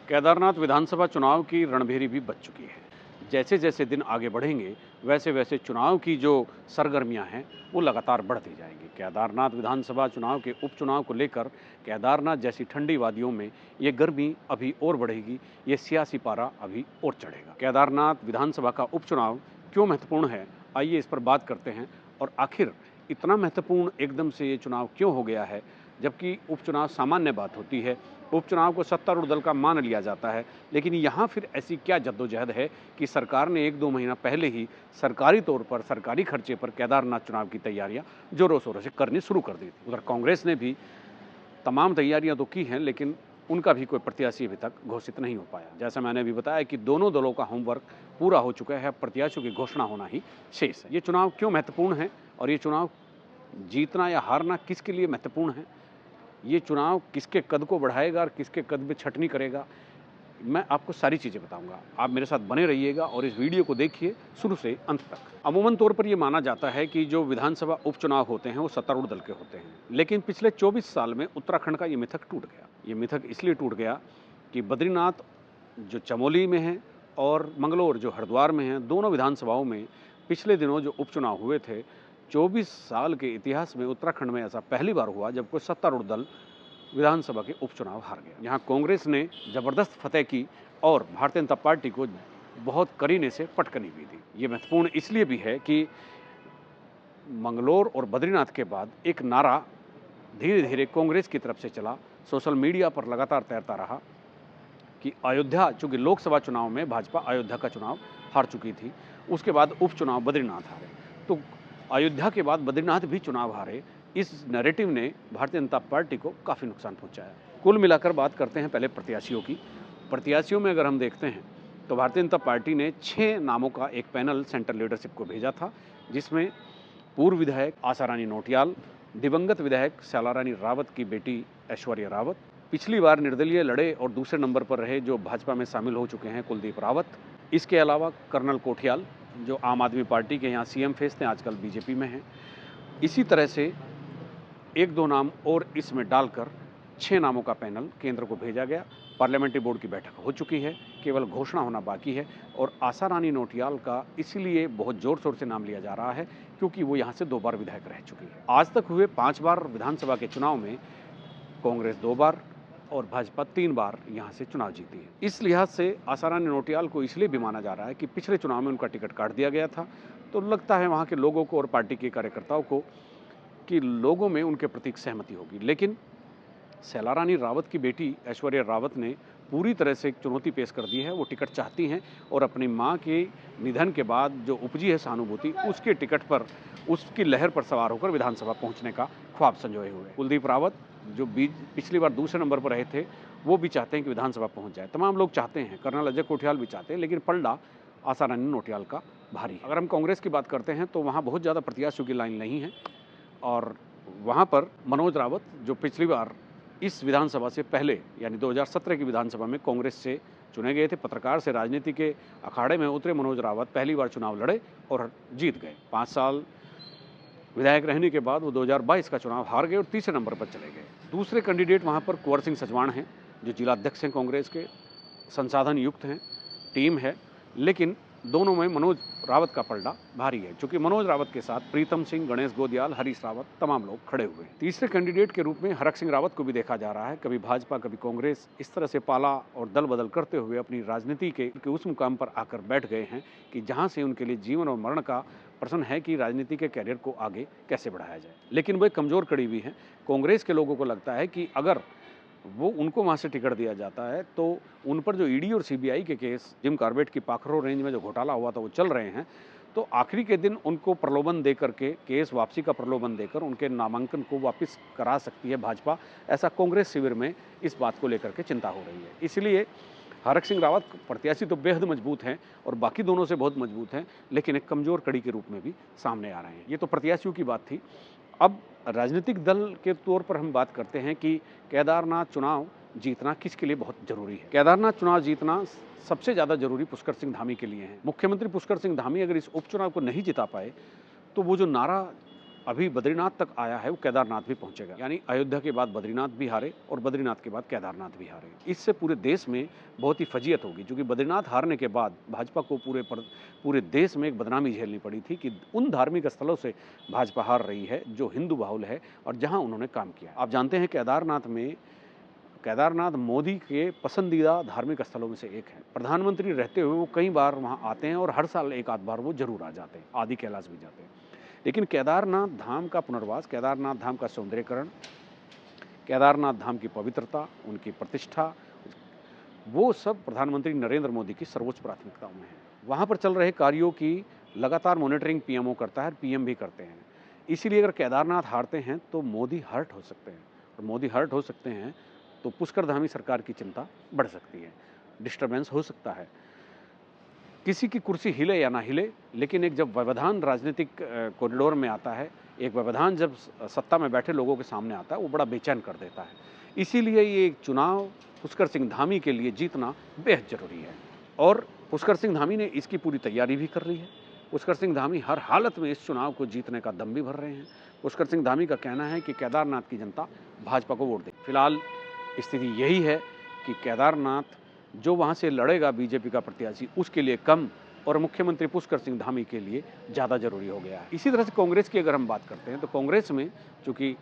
केदारनाथ विधानसभा चुनाव की रणभेरी भी बज चुकी है। जैसे जैसे दिन आगे बढ़ेंगे वैसे वैसे चुनाव की जो सरगर्मियां हैं वो लगातार बढ़ती जाएंगी। केदारनाथ विधानसभा चुनाव के उपचुनाव को लेकर केदारनाथ जैसी ठंडी वादियों में ये गर्मी अभी और बढ़ेगी, ये सियासी पारा अभी और चढ़ेगा। केदारनाथ विधानसभा का उपचुनाव क्यों महत्वपूर्ण है, आइए इस पर बात करते हैं। और आखिर इतना महत्वपूर्ण एकदम से ये चुनाव क्यों हो गया है, जबकि उपचुनाव सामान्य बात होती है। उपचुनाव को सत्तारूढ़ दल का मान लिया जाता है, लेकिन यहाँ फिर ऐसी क्या जद्दोजहद है कि सरकार ने 1-2 महीना पहले ही सरकारी तौर पर सरकारी खर्चे पर केदारनाथ चुनाव की तैयारियां जोरों शोरों से करनी शुरू कर दी थी। उधर कांग्रेस ने भी तमाम तैयारियां तो की हैं, लेकिन उनका भी कोई प्रत्याशी अभी तक घोषित नहीं हो पाया। जैसा मैंने अभी बताया कि दोनों दलों का होमवर्क पूरा हो चुका है, प्रत्याशियों की घोषणा होना ही शेष है। ये चुनाव क्यों महत्वपूर्ण है और ये चुनाव जीतना या हारना किसके लिए महत्वपूर्ण है, ये चुनाव किसके कद को बढ़ाएगा और किसके कद में छटनी करेगा, मैं आपको सारी चीज़ें बताऊंगा। आप मेरे साथ बने रहिएगा और इस वीडियो को देखिए शुरू से अंत तक। अमूमन तौर पर यह माना जाता है कि जो विधानसभा उपचुनाव होते हैं वो सत्तारूढ़ दल के होते हैं, लेकिन पिछले 24 साल में उत्तराखंड का ये मिथक टूट गया। ये मिथक इसलिए टूट गया कि बद्रीनाथ जो चमोली में है और मंगलौर जो हरिद्वार में है, दोनों विधानसभाओं में पिछले दिनों जो उपचुनाव हुए थे, 24 साल के इतिहास में उत्तराखंड में ऐसा पहली बार हुआ जब कोई सत्तारूढ़ दल विधानसभा के उपचुनाव हार गया। यहाँ कांग्रेस ने जबरदस्त फतेह की और भारतीय जनता पार्टी को बहुत करीने से पटकनी भी दी। ये महत्वपूर्ण इसलिए भी है कि मंगलौर और बद्रीनाथ के बाद एक नारा धीरे धीरे कांग्रेस की तरफ से चला, सोशल मीडिया पर लगातार तैरता रहा कि अयोध्या, चूंकि लोकसभा चुनाव में भाजपा अयोध्या का चुनाव हार चुकी थी, उसके बाद उपचुनाव बद्रीनाथ हारे, तो अयोध्या के बाद बद्रीनाथ भी चुनाव हारे। इस नैरेटिव ने भारतीय जनता पार्टी को काफ़ी नुकसान पहुंचाया। कुल मिलाकर बात करते हैं पहले प्रत्याशियों की। प्रत्याशियों में अगर हम देखते हैं तो भारतीय जनता पार्टी ने 6 नामों का एक पैनल सेंट्रल लीडरशिप को भेजा था, जिसमें पूर्व विधायक आशारानी नौटियाल, दिवंगत विधायक श्यालारानी रावत की बेटी ऐश्वर्या रावत, पिछली बार निर्दलीय लड़े और दूसरे नंबर पर रहे जो भाजपा में शामिल हो चुके हैं कुलदीप रावत, इसके अलावा कर्नल कोठियाल जो आम आदमी पार्टी के यहाँ सीएम फेस थे, आजकल बीजेपी में हैं। इसी तरह से 1-2 नाम और इसमें डालकर 6 नामों का पैनल केंद्र को भेजा गया। पार्लियामेंट्री बोर्ड की बैठक हो चुकी है, केवल घोषणा होना बाकी है। और आशारानी नौटियाल का इसलिए बहुत जोर शोर से नाम लिया जा रहा है क्योंकि वो यहाँ से 2 बार विधायक रह चुकी है। आज तक हुए 5 बार विधानसभा के चुनाव में कांग्रेस 2 बार और भाजपा 3 बार यहाँ से चुनाव जीती है। इस लिहाज से आशारानी नौटियाल को इसलिए भी माना जा रहा है कि पिछले चुनाव में उनका टिकट काट दिया गया था, तो लगता है वहाँ के लोगों को और पार्टी के कार्यकर्ताओं को कि लोगों में उनके प्रति सहमति होगी। लेकिन श्यालारानी रावत की बेटी ऐश्वर्या रावत ने पूरी तरह से एक चुनौती पेश कर दी है। वो टिकट चाहती हैं और अपनी मां के निधन के बाद जो उपजी है सहानुभूति, उसके टिकट पर, उसकी लहर पर सवार होकर विधानसभा पहुंचने का ख्वाब संजोए हुए। कुलदीप रावत जो पिछली बार दूसरे नंबर पर रहे थे, वो भी चाहते हैं कि विधानसभा पहुंच जाए। तमाम लोग चाहते हैं, कर्नल अजय कोठियाल भी चाहते हैं, लेकिन पलड़ा आशारानी नौटियाल का भारी है। अगर हम कांग्रेस की बात करते हैं तो वहाँ बहुत ज़्यादा प्रत्याशियों की लाइन नहीं है और वहाँ पर मनोज रावत जो पिछली बार इस विधानसभा से पहले यानी 2017 की विधानसभा में कांग्रेस से चुने गए थे, पत्रकार से राजनीति के अखाड़े में उतरे मनोज रावत पहली बार चुनाव लड़े और जीत गए। 5 साल विधायक रहने के बाद वो 2022 का चुनाव हार गए और तीसरे नंबर पर चले गए। दूसरे कैंडिडेट वहाँ पर कुंवर सिंह सचवाण हैं जो जिला अध्यक्ष हैं कांग्रेस के, संसाधन युक्त हैं, टीम है, लेकिन दोनों में मनोज रावत का पलड़ा भारी है, क्योंकि मनोज रावत के साथ प्रीतम सिंह, गणेश गोदियाल, हरीश रावत तमाम लोग खड़े हुए हैं। तीसरे कैंडिडेट के रूप में हरक सिंह रावत को भी देखा जा रहा है। कभी भाजपा कभी कांग्रेस, इस तरह से पाला और दल बदल करते हुए अपनी राजनीति के उस मुकाम पर आकर बैठ गए हैं कि जहां से उनके लिए जीवन और मरण का प्रश्न है कि राजनीति के कैरियर को आगे कैसे बढ़ाया जाए। लेकिन वो एक कमजोर कड़ी भी है। कांग्रेस के लोगों को लगता है कि अगर वो उनको वहाँ से टिकट दिया जाता है तो उन पर जो ईडी और सीबीआई के केस, जिम कॉर्बेट की पाखरो रेंज में जो घोटाला हुआ था वो चल रहे हैं, तो आखिरी के दिन उनको प्रलोभन देकर के, केस वापसी का प्रलोभन देकर उनके नामांकन को वापस करा सकती है भाजपा। ऐसा कांग्रेस शिविर में इस बात को लेकर के चिंता हो रही है। इसलिए हरक सिंह रावत प्रत्याशी तो बेहद मजबूत हैं और बाकी दोनों से बहुत मजबूत हैं, लेकिन एक कमजोर कड़ी के रूप में भी सामने आ रहे हैं। ये तो प्रत्याशियों की बात थी। अब राजनीतिक दल के तौर पर हम बात करते हैं कि केदारनाथ चुनाव जीतना किसके लिए बहुत जरूरी है। केदारनाथ चुनाव जीतना सबसे ज़्यादा जरूरी पुष्कर सिंह धामी के लिए है। मुख्यमंत्री पुष्कर सिंह धामी अगर इस उपचुनाव को नहीं जिता पाए तो वो जो नारा अभी बद्रीनाथ तक आया है वो केदारनाथ भी पहुंचेगा। यानी अयोध्या के बाद बद्रीनाथ भी हारे और बद्रीनाथ के बाद केदारनाथ भी हारे। इससे पूरे देश में बहुत ही फजीयत होगी, क्योंकि बद्रीनाथ हारने के बाद भाजपा को पूरे देश में एक बदनामी झेलनी पड़ी थी कि उन धार्मिक स्थलों से भाजपा हार रही है जो हिंदू बाहुल है और जहां उन्होंने काम किया। आप जानते हैं केदारनाथ मोदी के पसंदीदा धार्मिक स्थलों में से एक है। प्रधानमंत्री रहते हुए वो कई बार वहां आते हैं और हर साल एक आध बार वो जरूर आ जाते हैं, आदि कैलाश भी जाते हैं। लेकिन केदारनाथ धाम का पुनर्वास, केदारनाथ धाम का सौंदर्यीकरण, केदारनाथ धाम की पवित्रता, उनकी प्रतिष्ठा, वो सब प्रधानमंत्री नरेंद्र मोदी की सर्वोच्च प्राथमिकताओं में है। वहाँ पर चल रहे कार्यों की लगातार मॉनिटरिंग पीएमओ करता है और पीएम भी करते हैं। इसीलिए अगर केदारनाथ हारते हैं तो मोदी हर्ट हो सकते हैं, और मोदी हर्ट हो सकते हैं तो पुष्करधामी सरकार की चिंता बढ़ सकती है, डिस्टर्बेंस हो सकता है। किसी की कुर्सी हिले या ना हिले, लेकिन एक जब व्यवधान राजनीतिक कॉरिडोर में आता है, एक व्यवधान जब सत्ता में बैठे लोगों के सामने आता है, वो बड़ा बेचैन कर देता है। इसीलिए ये चुनाव पुष्कर सिंह धामी के लिए जीतना बेहद जरूरी है, और पुष्कर सिंह धामी ने इसकी पूरी तैयारी भी कर ली है। पुष्कर सिंह धामी हर हालत में इस चुनाव को जीतने का दम भी भर रहे हैं। पुष्कर सिंह धामी का कहना है कि केदारनाथ की जनता भाजपा को वोट दे। फिलहाल स्थिति यही है कि केदारनाथ जो वहाँ से लड़ेगा बीजेपी का प्रत्याशी, उसके लिए कम और मुख्यमंत्री पुष्कर सिंह धामी के लिए ज़्यादा जरूरी हो गया है। इसी तरह से कांग्रेस की अगर हम बात करते हैं तो कांग्रेस में चूंकि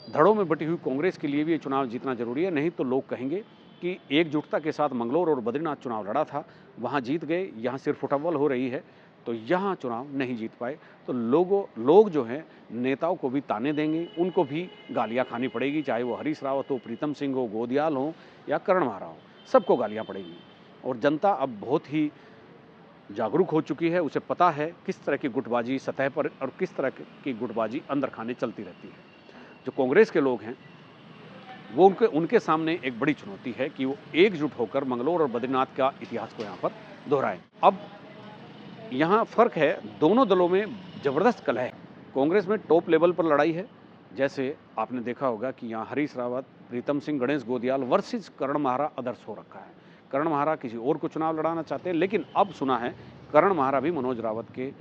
धड़ों में बटी हुई कांग्रेस के लिए भी ये चुनाव जीतना जरूरी है। नहीं तो लोग कहेंगे कि एकजुटता के साथ मंगलौर और बद्रीनाथ चुनाव लड़ा था, वहाँ जीत गए, यहाँ सिर्फ फुटबॉल हो रही है, तो यहाँ चुनाव नहीं जीत पाए। तो लोग जो हैं नेताओं को भी ताने देंगे, उनको भी गालियाँ खानी पड़ेगी, चाहे वो हरीश रावत हो, प्रीतम सिंह हो, गोदियाल हो या करण मारा हो, सबको गालियाँ पड़ेंगी। और जनता अब बहुत ही जागरूक हो चुकी है, उसे पता है किस तरह की गुटबाजी सतह पर और किस तरह की गुटबाजी अंदर खाने चलती रहती है। जो कांग्रेस के लोग हैं वो उनके सामने एक बड़ी चुनौती है कि वो एकजुट होकर मंगलौर और बद्रीनाथ का इतिहास को यहाँ पर दोहराएं। अब यहाँ फर्क है, दोनों दलों में जबरदस्त कलह है। कांग्रेस में टॉप लेवल पर लड़ाई है, जैसे आपने देखा होगा कि यहाँ हरीश रावत, प्रीतम सिंह, गणेश गोदियाल वर्सेस करण महारा आदर्श हो रखा है। करण महारा किसी और को चुनाव लड़ाना चाहते हैं, लेकिन अब सुना है करण महारा भी मनोज रावत के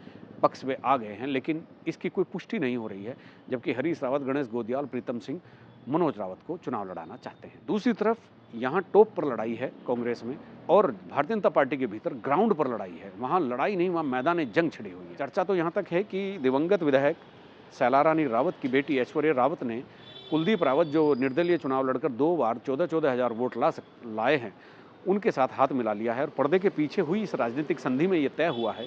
पक्ष में आ गए हैं, लेकिन इसकी कोई पुष्टि नहीं हो रही है। जबकि हरीश रावत, गणेश गोदियाल, प्रीतम सिंह मनोज रावत को चुनाव लड़ाना चाहते हैं। दूसरी तरफ यहाँ टॉप पर लड़ाई है कांग्रेस में, और भारतीय जनता पार्टी के भीतर ग्राउंड पर लड़ाई है। वहाँ लड़ाई नहीं, वहाँ मैदान जंग छिड़ी हुई है। चर्चा तो यहाँ तक है कि दिवंगत विधायक सैलारानी रावत की बेटी ऐश्वर्या रावत ने कुलदीप रावत, जो निर्दलीय चुनाव लड़कर 2 बार 14-14 हज़ार वोट लाए हैं, उनके साथ हाथ मिला लिया है। और पर्दे के पीछे हुई इस राजनीतिक संधि में ये तय हुआ है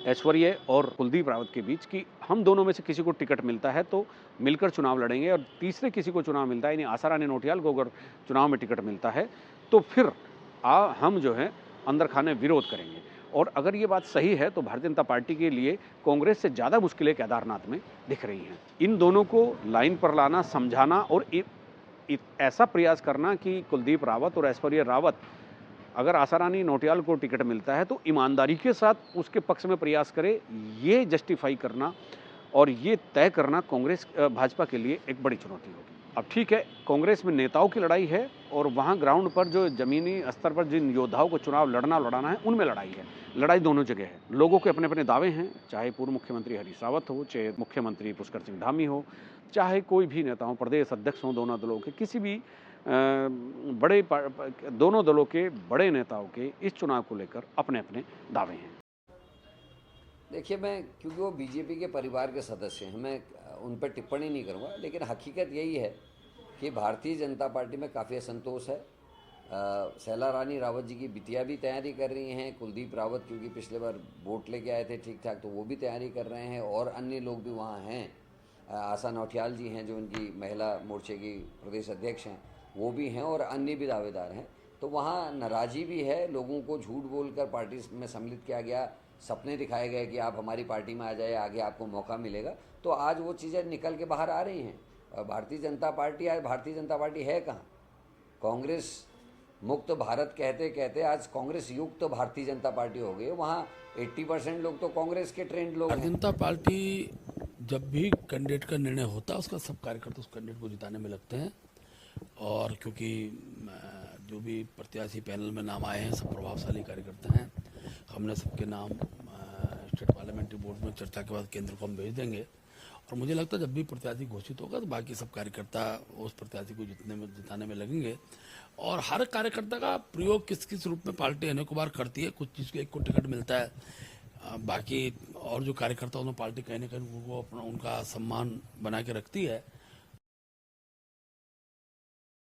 ऐश्वर्या और कुलदीप रावत के बीच कि हम दोनों में से किसी को टिकट मिलता है तो मिलकर चुनाव लड़ेंगे, और तीसरे किसी को चुनाव मिलता है, यानी आशारानी नौटियाल को अगर चुनाव में टिकट मिलता है तो फिर हम जो है अंदर खाने विरोध करेंगे। और अगर ये बात सही है तो भारतीय जनता पार्टी के लिए कांग्रेस से ज़्यादा मुश्किलें केदारनाथ में दिख रही हैं। इन दोनों को लाइन पर लाना, समझाना और ऐसा प्रयास करना कि कुलदीप रावत और ऐश्वर्या रावत, अगर आशारानी नौटियाल को टिकट मिलता है तो ईमानदारी के साथ उसके पक्ष में प्रयास करे, ये जस्टिफाई करना और ये तय करना कांग्रेस भाजपा के लिए एक बड़ी चुनौती होगी। अब ठीक है, कांग्रेस में नेताओं की लड़ाई है और वहाँ ग्राउंड पर जो जमीनी स्तर पर जिन योद्धाओं को चुनाव लड़ाना है, उनमें लड़ाई है। लड़ाई दोनों जगह है। लोगों के अपने अपने दावे हैं, चाहे पूर्व मुख्यमंत्री हरीश रावत हो, चाहे मुख्यमंत्री पुष्कर सिंह धामी हो, चाहे कोई भी नेता हो, प्रदेश अध्यक्ष हों दोनों दलों के, किसी भी दोनों दलों के बड़े नेताओं के इस चुनाव को लेकर अपने अपने दावे हैं। देखिए, मैं क्योंकि वो बीजेपी के परिवार के सदस्य हैं, मैं उन पर टिप्पणी नहीं करूँगा, लेकिन हकीकत यही है कि भारतीय जनता पार्टी में काफ़ी असंतोष है। सैलारानी रावत जी की बिटिया भी तैयारी कर रही हैं, कुलदीप रावत क्योंकि पिछले बार वोट लेके आए थे ठीक ठाक, तो वो भी तैयारी कर रहे हैं, और अन्य लोग भी वहाँ हैं। आशा नौटियाल जी हैं जो उनकी महिला मोर्चे की प्रदेश अध्यक्ष हैं, वो भी हैं, और अन्य भी दावेदार हैं। तो वहाँ नाराज़ी भी है, लोगों को झूठ बोलकर पार्टी में सम्मिलित किया गया, सपने दिखाए गए कि आप हमारी पार्टी में आ जाए, आगे आपको मौका मिलेगा। तो आज वो चीज़ें निकल के बाहर आ रही हैं। और भारतीय जनता पार्टी आज भारतीय जनता पार्टी है कहाँ? कांग्रेस मुक्त भारत कहते कहते आज कांग्रेस युक्त भारतीय जनता पार्टी हो गई। वहाँ 80% लोग तो कांग्रेस के ट्रेंड लोग हैं। भारतीय जनता पार्टी जब भी कैंडिडेट का निर्णय होता है, उसका सब कार्यकर्ता उस कैंडिडेट को जिताने में लगते हैं, और क्योंकि जो भी प्रत्याशी पैनल में नाम आए हैं सब प्रभावशाली कार्यकर्ता हैं, हमने सबके नाम स्टेट वाले पार्लियामेंट्री बोर्ड में चर्चा के बाद केंद्र को हम भेज देंगे। और मुझे लगता है जब भी प्रत्याशी घोषित होगा तो बाकी सब कार्यकर्ता उस प्रत्याशी को जिताने में लगेंगे। और हर कार्यकर्ता का प्रयोग किस किस रूप में पार्टी अनेक बार करती है। कुछ चीज़ एक को टिकट मिलता है, बाकी और जो कार्यकर्ता उन्होंने पार्टी कहीं ना कहीं वो अपना उनका सम्मान बना के रखती है।